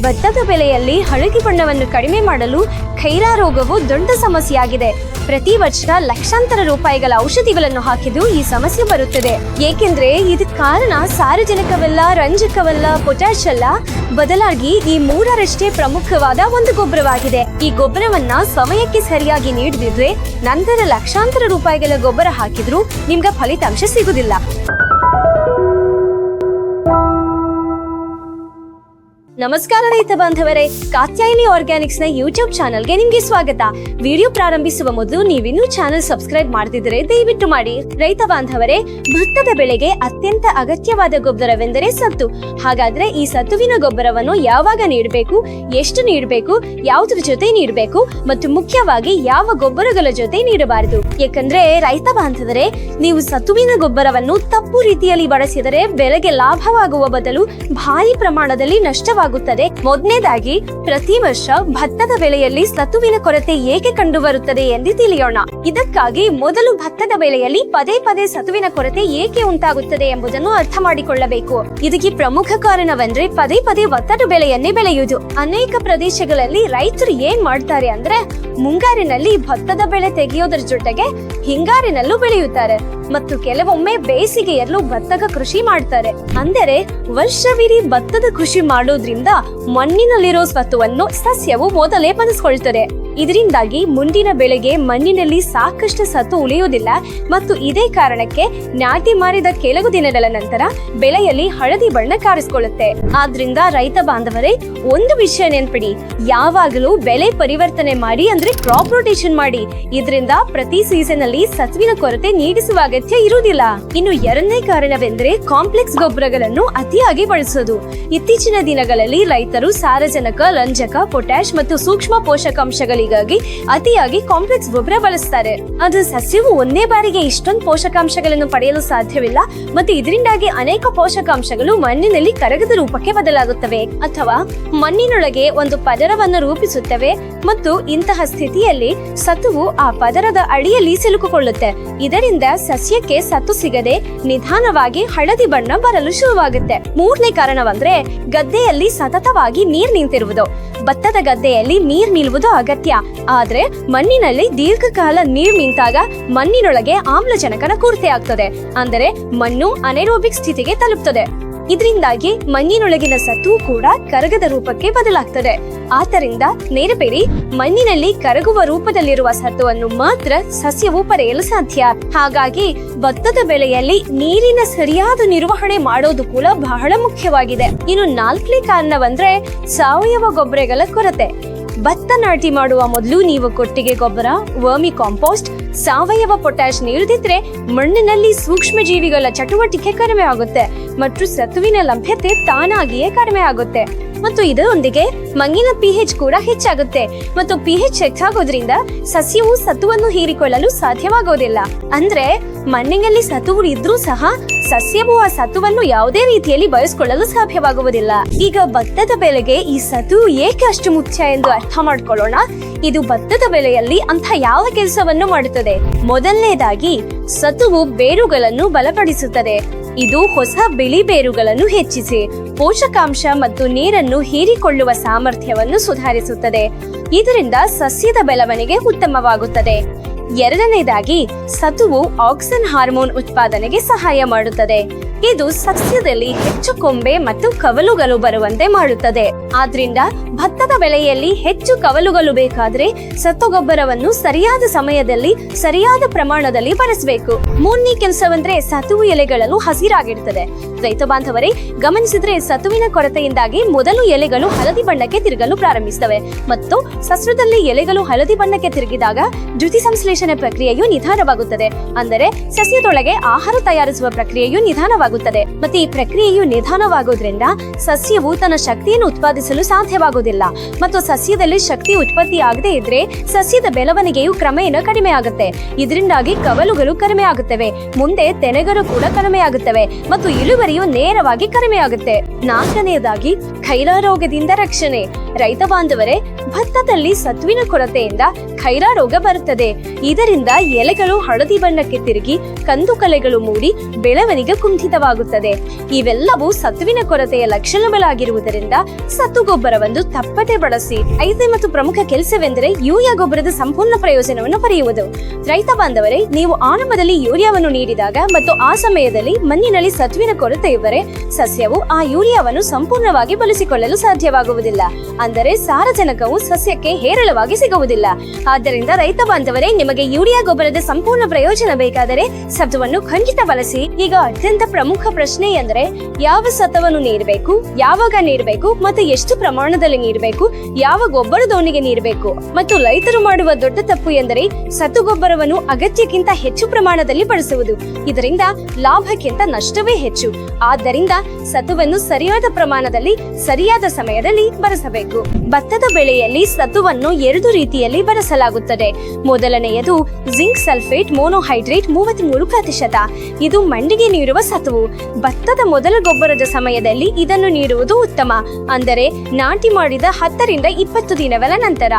ಭತ್ತದ ಬೆಳೆಯಲ್ಲಿ ಹಳದಿ ಬಣ್ಣವನ್ನು ಕಡಿಮೆ ಮಾಡಲು ಖೈರಾ ರೋಗವು ದೊಡ್ಡ ಸಮಸ್ಯೆಯಾಗಿದೆ. ಪ್ರತಿ ವರ್ಷ ಲಕ್ಷಾಂತರ ರೂಪಾಯಿಗಳ ಔಷಧಿಗಳನ್ನು ಹಾಕಿದ್ದು ಈ ಸಮಸ್ಯೆ ಬರುತ್ತದೆ. ಏಕೆಂದ್ರೆ ಇದಕ್ಕೆ ಕಾರಣ ಸಾರಜನಕವಲ್ಲ, ರಂಜಕವಲ್ಲ, ಪೊಟ್ಯಾಶ್ ಅಲ್ಲ, ಬದಲಾಗಿ ಈ ಮೂರರಷ್ಟೇ ಪ್ರಮುಖವಾದ ಒಂದು ಗೊಬ್ಬರವಾಗಿದೆ. ಈ ಗೊಬ್ಬರವನ್ನ ಸಮಯಕ್ಕೆ ಸರಿಯಾಗಿ ನೀಡದಿದ್ರೆ ನಂತರ ಲಕ್ಷಾಂತರ ರೂಪಾಯಿಗಳ ಗೊಬ್ಬರ ಹಾಕಿದ್ರು ನಿಮ್ಗೆ ಫಲಿತಾಂಶ ಸಿಗುದಿಲ್ಲ. ನಮಸ್ಕಾರ ರೈತ ಬಾಂಧವರೇ, ಕಾತ್ಯಾಯಿನಿ ಆರ್ಗ್ಯಾನಿಕ್ಸ್ ನ ಯೂಟ್ಯೂಬ್ ಚಾನಲ್ಗೆ ನಿಮ್ಗೆ ಸ್ವಾಗತ. ವಿಡಿಯೋ ಪ್ರಾರಂಭಿಸುವ ಮೊದಲು ನೀವಿನ್ನೂ ಚಾನೆಲ್ ಸಬ್ಸ್ಕ್ರೈಬ್ ಮಾಡದಿದ್ದರೆ ದಯವಿಟ್ಟು ಮಾಡಿ. ರೈತ ಬಾಂಧವರೇ, ಭತ್ತದ ಬೆಳೆಗೆ ಅತ್ಯಂತ ಅಗತ್ಯವಾದ ಗೊಬ್ಬರವೆಂದರೆ ಸತ್ತು. ಹಾಗಾದ್ರೆ ಈ ಸತ್ತುವಿನ ಗೊಬ್ಬರವನ್ನು ಯಾವಾಗ ನೀಡಬೇಕು, ಎಷ್ಟು ನೀಡಬೇಕು, ಯಾವುದ್ರ ಜೊತೆ ನೀಡಬೇಕು ಮತ್ತು ಮುಖ್ಯವಾಗಿ ಯಾವ ಗೊಬ್ಬರಗಳ ಜೊತೆ ನೀಡಬಾರದು? ಯಾಕಂದ್ರೆ ರೈತ ಬಾಂಧವರೇ, ನೀವು ಸತ್ತುವಿನ ಗೊಬ್ಬರವನ್ನು ತಪ್ಪು ರೀತಿಯಲ್ಲಿ ಬಳಸಿದರೆ ಬೆಳೆಗೆ ಲಾಭವಾಗುವ ಬದಲು ಭಾರಿ ಪ್ರಮಾಣದಲ್ಲಿ ನಷ್ಟವಾಗುತ್ತದೆ. ಮೊದಲನೇದಾಗಿ, ಪ್ರತಿ ವರ್ಷ ಭತ್ತದ ಬೆಳೆಯಲ್ಲಿ ಸತ್ತುವಿನ ಕೊರತೆ ಏಕೆ ಕಂಡು ಬರುತ್ತದೆ ಎಂದು ತಿಳಿಯೋಣ. ಇದಕ್ಕಾಗಿ ಮೊದಲು ಭತ್ತದ ಬೆಳೆಯಲ್ಲಿ ಪದೇ ಪದೇ ಸತ್ತುವಿನ ಕೊರತೆ ಏಕೆ ಉಂಟಾಗುತ್ತದೆ ಎಂಬುದನ್ನು ಅರ್ಥ ಮಾಡಿಕೊಳ್ಳಬೇಕು. ಇದಕ್ಕೆ ಪ್ರಮುಖ ಕಾರಣವೆಂದ್ರೆ ಪದೇ ಪದೇ ಭತ್ತದ ಬೆಳೆಯನ್ನೇ ಬೆಳೆಯುವುದು. ಅನೇಕ ಪ್ರದೇಶಗಳಲ್ಲಿ ರೈತರು ಏನ್ ಮಾಡ್ತಾರೆ ಅಂದ್ರೆ, ಮುಂಗಾರಿನಲ್ಲಿ ಭತ್ತದ ಬೆಳೆ ತೆಗೆಯೋದ್ರ ಜೊತೆಗೆ ಹಿಂಗಾರಿನಲ್ಲೂ ಬೆಳೆಯುತ್ತಾರೆ ಮತ್ತು ಕೆಲವೊಮ್ಮೆ ಬೇಸಿಗೆಯಲ್ಲೂ ಭತ್ತದ ಕೃಷಿ ಮಾಡ್ತಾರೆ. ಅಂದರೆ ವರ್ಷವಿಡೀ ಭತ್ತದ ಕೃಷಿ ಮಾಡೋದ್ರಿಂದ ಮಣ್ಣಿನಲ್ಲಿರೋ ಸತ್ವವನ್ನು ಸಸ್ಯವು ಮೊದಲೇ ಬದಲಿಸಿಕೊಳ್ತದೆ. ಇದರಿಂದಾಗಿ ಮುಂದಿನ ಬೆಳೆಗೆ ಮಣ್ಣಿನಲ್ಲಿ ಸಾಕಷ್ಟು ಸತ್ತು ಉಳಿಯುವುದಿಲ್ಲ ಮತ್ತು ಇದೇ ಕಾರಣಕ್ಕೆ ನಾಟಿ ಮಾಡಿದ ಕೆಲವು ದಿನಗಳ ನಂತರ ಬೆಳೆಯಲ್ಲಿ ಹಳದಿ ಬಣ್ಣ ಕಾಣಿಸಿಕೊಳ್ಳುತ್ತೆ. ಆದ್ರಿಂದ ರೈತ ಬಾಂಧವರೇ, ಒಂದು ವಿಷಯ ನೆನ್ಪಿಡಿ, ಯಾವಾಗಲೂ ಬೆಳೆ ಪರಿವರ್ತನೆ ಮಾಡಿ, ಅಂದ್ರೆ ಕ್ರಾಪ್ ರೊಟೇಷನ್ ಮಾಡಿ. ಇದರಿಂದ ಪ್ರತಿ ಸೀಸನ್ ಅಲ್ಲಿ ಸತ್ವಿನ ಕೊರತೆ ನೀಗಿಸುವ ಅಗತ್ಯ ಇರುವುದಿಲ್ಲ. ಇನ್ನು ಎರಡನೇ ಕಾರಣವೆಂದರೆ ಕಾಂಪ್ಲೆಕ್ಸ್ ಗೊಬ್ಬರಗಳನ್ನು ಅತಿಯಾಗಿ ಬಳಸೋದು. ಇತ್ತೀಚಿನ ದಿನಗಳಲ್ಲಿ ರೈತರು ಸಾರಜನಕ, ರಂಜಕ, ಪೊಟ್ಯಾಶ್ ಮತ್ತು ಸೂಕ್ಷ್ಮ ಪೋಷಕಾಂಶಗಳಿಗೆ ಅತಿಯಾಗಿ ಕಾಂಪ್ಲೆಕ್ಸ್ ಗೊಬ್ಬರ ಬಳಸ್ತಾರೆ. ಅದು ಸಸ್ಯವು ಒಂದೇ ಬಾರಿಗೆ ಇಷ್ಟೊಂದು ಪೋಷಕಾಂಶಗಳನ್ನು ಪಡೆಯಲು ಸಾಧ್ಯವಿಲ್ಲ ಮತ್ತು ಇದರಿಂದಾಗಿ ಅನೇಕ ಪೋಷಕಾಂಶಗಳು ಮಣ್ಣಿನಲ್ಲಿ ಕರಗದ ರೂಪಕ್ಕೆ ಬದಲಾಗುತ್ತವೆ ಅಥವಾ ಮಣ್ಣಿನೊಳಗೆ ಒಂದು ಪದರವನ್ನು ರೂಪಿಸುತ್ತವೆ ಮತ್ತು ಇಂತಹ ಸ್ಥಿತಿಯಲ್ಲಿ ಸತ್ತುವು ಆ ಪದರದ ಅಡಿಯಲ್ಲಿ ಸಿಲುಕಿಕೊಳ್ಳುತ್ತೆ. ಇದರಿಂದ ಸಸ್ಯಕ್ಕೆ ಸತ್ತು ಸಿಗದೆ ನಿಧಾನವಾಗಿ ಹಳದಿ ಬಣ್ಣ ಬರಲು ಶುರುವಾಗುತ್ತೆ. ಮೂರನೇ ಕಾರಣವಂದ್ರೆ ಗದ್ದೆಯಲ್ಲಿ ಸತತವಾಗಿ ನೀರ್ ನಿಂತಿರುವುದು. ಭತ್ತದ ಗದ್ದೆಯಲ್ಲಿ ನೀರ್ ನಿಲ್ಲುವುದು ಅಗತ್ಯ, ಆದ್ರೆ ಮಣ್ಣಿನಲ್ಲಿ ದೀರ್ಘಕಾಲ ನೀರು ನಿಂತಾಗ ಮಣ್ಣಿನೊಳಗೆ ಆಮ್ಲಜನಕದ ಕೊರತೆ ಆಗ್ತದೆ. ಅಂದರೆ ಮಣ್ಣು ಅನೆರೋಬಿಕ್ ಸ್ಥಿತಿಗೆ ತಲುಪ್ತದೆ. ಇದರಿಂದಾಗಿ ಮಣ್ಣಿನೊಳಗಿನ ಸತ್ತು ಕೂಡ ಕರಗದ ರೂಪಕ್ಕೆ ಬದಲಾಗ್ತದೆ. ಆದ್ದರಿಂದ ನೆನಪಿಡಿ, ಮಣ್ಣಿನಲ್ಲಿ ಕರಗುವ ರೂಪದಲ್ಲಿರುವ ಸತ್ವವನ್ನು ಮಾತ್ರ ಸಸ್ಯವು ಪಡೆಯಲು ಸಾಧ್ಯ. ಹಾಗಾಗಿ ಭತ್ತದ ಬೆಳೆಯಲ್ಲಿ ನೀರಿನ ಸರಿಯಾದ ನಿರ್ವಹಣೆ ಮಾಡೋದು ಕೂಡ ಬಹಳ ಮುಖ್ಯವಾಗಿದೆ. ಇನ್ನು ನಾಲ್ಕನೇ ಕಾರಣವಂದ್ರೆ ಸಾವಯವ ಗೊಬ್ಬರಗಳ ಕೊರತೆ. ಭತ್ತ ನಾಟಿ ಮಾಡುವ ಮೊದಲು ನೀವು ಕೊಟ್ಟಿಗೆ ಗೊಬ್ಬರ, ವರ್ಮಿ ಕಾಂಪೋಸ್ಟ್, ಸಾವಯವ ಪೊಟ್ಯಾಶ್ ನೀಡದಿದ್ರೆ ಮಣ್ಣಿನಲ್ಲಿ ಸೂಕ್ಷ್ಮ ಜೀವಿಗಳ ಚಟುವಟಿಕೆ ಕಡಿಮೆ ಆಗುತ್ತೆ ಮತ್ತು ಸತುವಿನ ಲಭ್ಯತೆ ತಾನಾಗಿಯೇ ಕಡಿಮೆ ಆಗುತ್ತೆ. ಮತ್ತು ಇದರೊಂದಿಗೆ ಮಣ್ಣಿನ pH ಕೂಡ ಹೆಚ್ಚಾಗುತ್ತೆ ಮತ್ತು pH ಹೆಚ್ಚಾಗೋದ್ರಿಂದ ಸಸ್ಯವು ಸತುವನ್ನು ಹೀರಿಕೊಳ್ಳಲು ಸಾಧ್ಯವಾಗೋದಿಲ್ಲ. ಅಂದ್ರೆ ಮಣ್ಣಿನಲ್ಲಿ ಸತುವು ಇದ್ರೂ ಸಹ ಸಸ್ಯವು ಆ ಸತುವನ್ನು ಯಾವುದೇ ರೀತಿಯಲ್ಲಿ ಬಳಸಿಕೊಳ್ಳಲು ಸಾಧ್ಯವಾಗುವುದಿಲ್ಲ. ಈಗ ಭತ್ತದ ಬೆಳೆಗೆ ಈ ಸತು ಏಕೆ ಅಷ್ಟು ಮುಖ್ಯ ಎಂದು ಅರ್ಥ ಮಾಡ್ಕೊಳ್ಳೋಣ. ಇದು ಭತ್ತದ ಬೆಳೆಯಲ್ಲಿ ಅಂತ ಯಾವ ಕೆಲಸವನ್ನು ಮಾಡುತ್ತದೆ? ಮೊದಲನೇದಾಗಿ, ಸತುವು ಬೇರುಗಳನ್ನು ಬಲಪಡಿಸುತ್ತದೆ. ಇದು ಹೊಸ ಬಿಳಿ ಬೇರುಗಳನ್ನು ಹೆಚ್ಚಿಸಿ ಪೋಷಕಾಂಶ ಮತ್ತು ನೀರನ್ನು ಹೀರಿಕೊಳ್ಳುವ ಸಾಮರ್ಥ್ಯವನ್ನು ಸುಧಾರಿಸುತ್ತದೆ. ಇದರಿಂದ ಸಸ್ಯದ ಬೆಳವಣಿಗೆ ಉತ್ತಮವಾಗುತ್ತದೆ. ಎರಡನೇದಾಗಿ, ಸತುವು ಆಕ್ಸಿನ್ ಹಾರ್ಮೋನ್ ಉತ್ಪಾದನೆಗೆ ಸಹಾಯ ಮಾಡುತ್ತದೆ. ಇದು ಸಸ್ಯದಲ್ಲಿ ಹೆಚ್ಚು ಕೊಂಬೆ ಮತ್ತು ಕವಲುಗಳು ಬರುವಂತೆ ಮಾಡುತ್ತದೆ. ಆದ್ರಿಂದ ಭತ್ತದ ಬೆಳೆಯಲ್ಲಿ ಹೆಚ್ಚು ಕವಲುಗಳು ಬೇಕಾದ್ರೆ ಸತ್ತುಗೊಬ್ಬರವನ್ನು ಸರಿಯಾದ ಸಮಯದಲ್ಲಿ ಸರಿಯಾದ ಪ್ರಮಾಣದಲ್ಲಿ ಬಳಸಬೇಕು. ಮೂರನೇ ಕೆಲಸವಂದ್ರೆ ಸತುವು ಎಲೆಗಳು ಹಸಿರಾಗಿರ್ತದೆ. ರೈತ ಬಾಂಧವರೇ, ಗಮನಿಸಿದ್ರೆ ಸತುವಿನ ಕೊರತೆಯಿಂದಾಗಿ ಮೊದಲು ಎಲೆಗಳು ಹಳದಿ ಬಣ್ಣಕ್ಕೆ ತಿರುಗಲು ಪ್ರಾರಂಭಿಸುತ್ತವೆ ಮತ್ತು ಸಸ್ಯದಲ್ಲಿ ಎಲೆಗಳು ಹಳದಿ ಬಣ್ಣಕ್ಕೆ ತಿರುಗಿದಾಗ ದ್ಯುತಿ ಸಂಶ್ಲೇಷಣೆ ಪ್ರಕ್ರಿಯೆಯು ನಿಧಾನವಾಗುತ್ತದೆ. ಅಂದರೆ ಸಸ್ಯದೊಳಗೆ ಆಹಾರ ತಯಾರಿಸುವ ಪ್ರಕ್ರಿಯೆಯು ನಿಧಾನವಾಗುತ್ತದೆ ಮತ್ತು ಈ ಪ್ರಕ್ರಿಯೆಯು ನಿಧಾನವಾಗೋದ್ರಿಂದ ಸಸ್ಯವು ತನ್ನ ಶಕ್ತಿಯನ್ನು ಉತ್ಪಾದಿಸಲು ಸಾಧ್ಯವಾಗುವುದಿಲ್ಲ ಮತ್ತು ಸಸ್ಯದಲ್ಲಿ ಶಕ್ತಿ ಉತ್ಪತ್ತಿ ಆಗದೆ ಇದ್ರೆ ಸಸ್ಯದ ಬೆಳವಣಿಗೆಯು ಕ್ರಮೇಣ ಕಡಿಮೆ ಆಗುತ್ತೆ. ಇದರಿಂದಾಗಿ ಕವಲುಗಳು ಕಡಿಮೆ ಆಗುತ್ತವೆ, ಮುಂದೆ ತೆನೆಗಳು ಕೂಡ ಕಡಿಮೆ ಆಗುತ್ತವೆ ಮತ್ತು ಇಳುವರಿಯು ನೇರವಾಗಿ ಕಡಿಮೆ ಆಗುತ್ತೆ. ನಾಲ್ಕನೆಯದಾಗಿ, ಖೈರಾ ರೋಗದಿಂದ ರಕ್ಷಣೆ. ರೈತ ಬಾಂಧವರೇ, ಭತ್ತದಲ್ಲಿ ಸತ್ವಿನ ಕೊರತೆಯಿಂದ ಖೈರಾ ರೋಗ ಬರುತ್ತದೆ. ಇದರಿಂದ ಎಲೆಗಳು ಹಳದಿ ಬಣ್ಣಕ್ಕೆ ತಿರುಗಿ ಕಂದು ಕಲೆಗಳು ಮೂಡಿ ಬೆಳವಣಿಗೆ ಕುಂಠಿತವಾಗುತ್ತದೆ. ಇವೆಲ್ಲವೂ ಸತ್ವಿನ ಕೊರತೆಯ ಲಕ್ಷಣಗಳಾಗಿರುವುದರಿಂದ ಸತ್ತು ಗೊಬ್ಬರವನ್ನು ತಪ್ಪದೆ ಬಳಸಿ. ಐದನೇ ಮತ್ತು ಪ್ರಮುಖ ಕೆಲಸವೆಂದರೆ ಯೂರಿಯಾ ಗೊಬ್ಬರದ ಸಂಪೂರ್ಣ ಪ್ರಯೋಜನವನ್ನು ಪಡೆಯುವುದು. ರೈತ ಬಾಂಧವರೇ, ನೀವು ಆರಂಭದಲ್ಲಿ ಯೂರಿಯಾವನ್ನು ನೀಡಿದಾಗ ಮತ್ತು ಆ ಸಮಯದಲ್ಲಿ ಮಣ್ಣಿನಲ್ಲಿ ಸತ್ವಿನ ಕೊರತೆ ಇದ್ದರೆ ಸಸ್ಯವು ಆ ಯೂರಿಯಾವನ್ನು ಸಂಪೂರ್ಣವಾಗಿ ಬಳಸಿಕೊಳ್ಳಲು ಸಾಧ್ಯವಾಗುವುದಿಲ್ಲ. ಅಂದರೆ ಸಾರಜನಕವು ಸಸ್ಯಕ್ಕೆ ಹೇರಳವಾಗಿ ಸಿಗುವುದಿಲ್ಲ. ಆದ್ದರಿಂದ ರೈತ ಬಾಂಧವರೇ, ನಿಮಗೆ ಯೂರಿಯಾ ಗೊಬ್ಬರದ ಸಂಪೂರ್ಣ ಪ್ರಯೋಜನ ಬೇಕಾದರೆ ಸತ್ವವನ್ನು ಖಂಡಿತ ಬಳಸಿ. ಈಗ ಅತ್ಯಂತ ಪ್ರಮುಖ ಪ್ರಶ್ನೆ ಎಂದರೆ ಯಾವ ಸತ್ವವನ್ನು ನೀಡಬೇಕು, ಯಾವಾಗ ನೀಡಬೇಕು ಮತ್ತು ಎಷ್ಟು ಪ್ರಮಾಣದಲ್ಲಿ ನೀಡಬೇಕು, ಯಾವ ಗೊಬ್ಬರದೊಂದಿಗೆ ನೀಡಬೇಕು. ಮತ್ತು ರೈತರು ಮಾಡುವ ದೊಡ್ಡ ತಪ್ಪು ಎಂದರೆ ಸತ್ತು ಗೊಬ್ಬರವನ್ನು ಅಗತ್ಯಕ್ಕಿಂತ ಹೆಚ್ಚು ಪ್ರಮಾಣದಲ್ಲಿ ಬಳಸುವುದು. ಇದರಿಂದ ಲಾಭಕ್ಕಿಂತ ನಷ್ಟವೇ ಹೆಚ್ಚು. ಆದ್ದರಿಂದ ಸತುವನ್ನು ಸರಿಯಾದ ಪ್ರಮಾಣದಲ್ಲಿ ಸರಿಯಾದ ಸಮಯದಲ್ಲಿ ಬಳಸಬೇಕು. ಭತ್ತದ ಬೆಳೆಯಲ್ಲಿ ಸತುವನ್ನು 2 ರೀತಿಯಲ್ಲಿ ಬಳಸಲಾಗುತ್ತದೆ. ಮೊದಲನೆಯದು ಜಿಂಕ್ ಸಲ್ಫೇಟ್ ಮೋನೋಹೈಡ್ರೇಟ್ 33%. ಇದು ಮಂಡಿಗೆ ನೀಡುವ ಸತುವು. ಭತ್ತದ ಮೊದಲ ಗೊಬ್ಬರದ ಸಮಯದಲ್ಲಿ ಇದನ್ನು ನೀಡುವುದು ಉತ್ತಮ. ಅಂದರೆ ನಾಟಿ ಮಾಡಿದ 10 ರಿಂದ 20 ದಿನಗಳ ನಂತರ,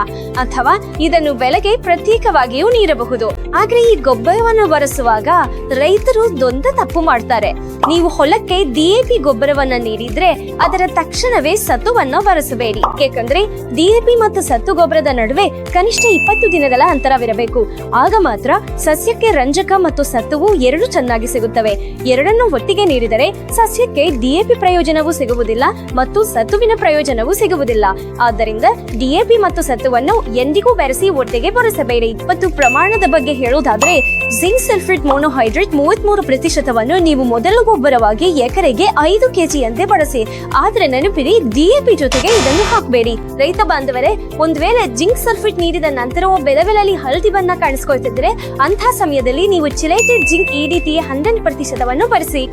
ಅಥವಾ ಇದನ್ನು ಬೆಳೆಗೆ ಪ್ರತ್ಯೇಕವಾಗಿಯೂ ನೀಡಬಹುದು. ಆದ್ರೆ ಈ ಗೊಬ್ಬರವನ್ನು ಬಳಸುವಾಗ ರೈತರು ದೊಡ್ಡ ತಪ್ಪು ಮಾಡ್ತಾರೆ. ನೀವು ಹೊಲಕ್ಕೆ DAP ಗೊಬ್ಬರವನ್ನ ನೀಡಿದ್ರೆ ಅದರ ತಕ್ಷಣವೇ ಸತುವನ್ನ ಬಳಸಬೇಡಿ. ಏಕೆಂದ್ರೆ DAP ಮತ್ತು ಸತ್ತು ಗೊಬ್ಬರದ ನಡುವೆ ಕನಿಷ್ಠ 20 ದಿನಗಳ ಅಂತರವಿರಬೇಕು. ಆಗ ಮಾತ್ರ ಸಸ್ಯಕ್ಕೆ ರಂಜಕ ಮತ್ತು ಸತ್ತುವು 2 ಚೆನ್ನಾಗಿ ಸಿಗುತ್ತವೆ. ಎರಡನ್ನೂ ಒಟ್ಟಿಗೆ ನೀಡಿದರೆ ಸಸ್ಯಕ್ಕೆ DAP ಪ್ರಯೋಜನವೂ ಸಿಗುವುದಿಲ್ಲ ಮತ್ತು ಸತ್ತುವಿನ ಪ್ರಯೋಜನವೂ ಸಿಗುವುದಿಲ್ಲ. ಆದ್ದರಿಂದ DAP ಮತ್ತು ಸತ್ತುವನ್ನು ಎಂದಿಗೂ ಬೆರೆಸಿ ಒಟ್ಟಿಗೆ ಬಳಸಬೇಡಿ. ಮತ್ತು ಪ್ರಮಾಣದ ಬಗ್ಗೆ ಹೇಳುವುದಾದ್ರೆ ಜಿಂಕ್ ಸಲ್ಫೇಟ್ ಮೋನೋಹೈಡ್ರೇಟ್ 33%ವನ್ನು ನೀವು ಮೊದಲ ಗೊಬ್ಬರವಾಗಿ ಎಕರೆಗೆ 5 kg ಬಳಸಿ. ಆದ್ರೆ ನೆನಪಿಡಿ, DAP ಜೊತೆಗೆ ಇದನ್ನು ಹಾಕಬೇಡಿ. ರೈತ ಬಾಂಧವರೇ, ಒಂದ್ ವೇಳೆ ಜಿಂಕ್ ಸಲ್ಫೇಟ್ ನೀಡಿದ ನಂತರವೂ ಬೆಳೆಗಳಲ್ಲಿ ಹಳದಿ ಬಣ್ಣ ಕಾಣಿಸ್ಕೊಳ್ತಿದ್ರೆ ಅಂಥ ಸಮಯದಲ್ಲಿ ನೀವು ಚಿಲೇಟೆಡ್ ಜಿಂಕ್ EDT 100%ವನ್ನು ಬಳಸಿ.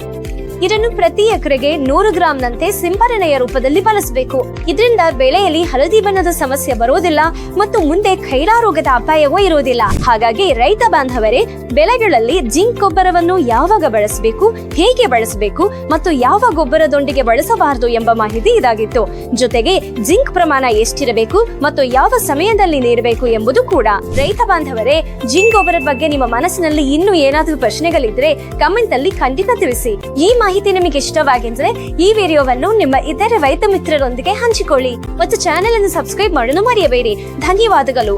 ಇದನ್ನು ಪ್ರತಿ ಎಕರೆಗೆ 100 ಗ್ರಾಂನಂತೆ ಸಿಂಪರಣೆಯ ರೂಪದಲ್ಲಿ ಬಳಸಬೇಕು. ಇದರಿಂದ ಬೆಳೆಯಲ್ಲಿ ಹಳದಿ ಬಣ್ಣದ ಸಮಸ್ಯೆ ಬರುವುದಿಲ್ಲ ಮತ್ತು ಮುಂದೆ ಖೈರಾ ರೋಗದ ಅಪಾಯವೂ ಇರುವುದಿಲ್ಲ. ಹಾಗಾಗಿ ರೈತ ಬಾಂಧವರೇ, ಬೆಳೆಗಳಲ್ಲಿ ಜಿಂಕ್ ಗೊಬ್ಬರವನ್ನು ಯಾವಾಗ ಬಳಸಬೇಕು, ಹೇಗೆ ಬಳಸಬೇಕು ಮತ್ತು ಯಾವ ಗೊಬ್ಬರದೊಂದಿಗೆ ಬಳಸಬಾರದು ಎಂಬ ಮಾಹಿತಿ ಇದಾಗಿತ್ತು. ಜೊತೆಗೆ ಜಿಂಕ್ ಪ್ರಮಾಣ ಎಷ್ಟಿರಬೇಕು ಮತ್ತು ಯಾವ ಸಮಯದಲ್ಲಿ ನೀಡಬೇಕು ಎಂಬುದು ಕೂಡ. ರೈತ ಬಾಂಧವರೇ, ಜಿಂಕ್ ಗೊಬ್ಬರದ ಬಗ್ಗೆ ನಿಮ್ಮ ಮನಸ್ಸಿನಲ್ಲಿ ಇನ್ನೂ ಏನಾದರೂ ಪ್ರಶ್ನೆಗಳಿದ್ರೆ ಕಮೆಂಟ್ ಅಲ್ಲಿ ಖಂಡಿತ ತಿಳಿಸಿ. ಈ ಮಾಹಿತಿ ನಿಮಗೆ ಇಷ್ಟವಾಗಿದ್ರೆ ಈ ವಿಡಿಯೋವನ್ನು ನಿಮ್ಮ ಇತರ ರೈತ ಮಿತ್ರರೊಂದಿಗೆ ಹಂಚಿಕೊಳ್ಳಿ ಮತ್ತು ಚಾನೆಲ್ ಅನ್ನು ಸಬ್ಸ್ಕ್ರೈಬ್ ಮಾಡಲು ಮರೆಯಬೇಡಿ. ಧನ್ಯವಾದಗಳು.